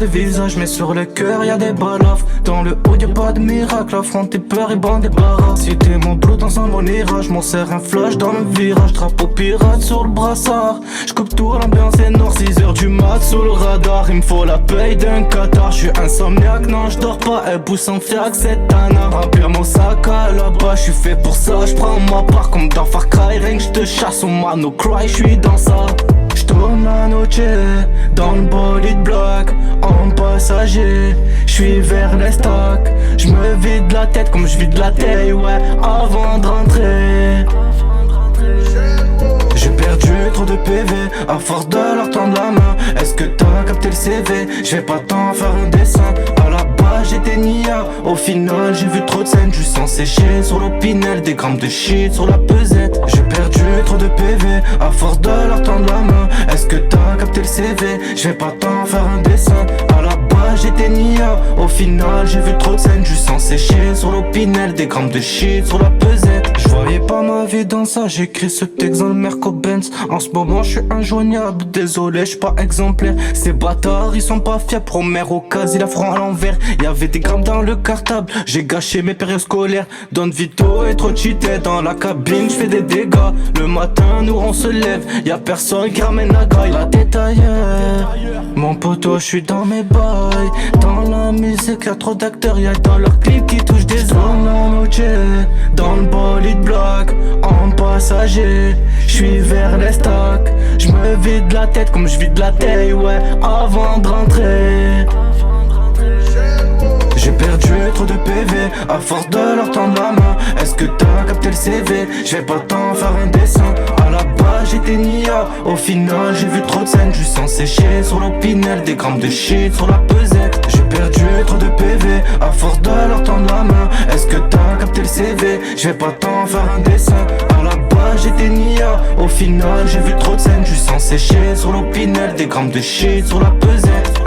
de visage, mais sur le cœur y'a des balafres. Dans le haut y'a pas de miracle, affronter peur et bande débarras. Si t'es mon bleu dans un bon irage, m'en sert un flash dans le virage. Drapeau pirate sur le brassard, j'coupe tout, l'ambiance est noire. 6h du mat sous le radar, il me faut la paye d'un Qatar. J'suis insomniaque, non j'dors pas, elle pousse en fiac, c'est un art. Remplir mon sac à là-bas, j'suis fait pour ça, j'prends ma part comme dans Far Cry. Rien que j'te chasse au man, no cry, j'suis dans ça. J'tourne la noche dans le bolide bloc en passager. J'suis vers les stocks, j'me vide la tête comme j'vide la taille, ouais, avant de rentrer. J'ai perdu trop de PV à force de leur tendre la main. Est-ce que t'as capté le CV? J'vais pas t'en faire un dessin. À la base j'étais nia, au final j'ai vu trop de scènes. Du sang séché sur l'opinel, des grammes de shit sur la pesette. J'ai perdu trop de PV à force de leur tendre la main. Est-ce que t'as capté le CV? J'vais pas t'en faire un dessin. À la base j'étais nia, au final j'ai vu trop de scènes. Du sang séché sur l'opinel, des grammes de shit sur la pesette. J'voyais pas ma vie dans ça, j'écris ce texte dans le Merco-Benz. En ce moment je suis injoignable, désolé j'suis pas exemplaire. Ces bâtards ils sont pas fiables, promère au cas il a front à l'envers. Y'avait des grammes dans le cartable, j'ai gâché mes périodes scolaires. Don Vito est trop cheaté dans la cabine, j'fais des dégâts. Le matin nous on se lève, y'a personne qui ramène la gaille. La tête ailleurs, mon poteau j'suis dans mes bails. Dans la musique y'a trop d'acteurs, y'a dans leurs clips qui touchent des hommes. La noche dans le bolide bloc en passager. J'suis vers les stocks, j'me vide la tête comme j'vide la taille, ouais, avant de rentrer. J'ai perdu trop de PV à force de leur tendre la main. Est-ce que t'as capté le CV? J'vais pas t'en faire un dessin. À la base j'étais nia, au final j'ai vu trop de scènes. Du sang séché sur l'opinel, des grammes de shit sur la pesette. J'ai perdu trop de PV à force de leur tendre la main. Est-ce que t'as capté le CV? J'vais pas t'en faire un dessin. À la base j'étais nia, au final j'ai vu trop de scènes. Du sang séché sur l'opinel, des grammes de shit sur la pesette.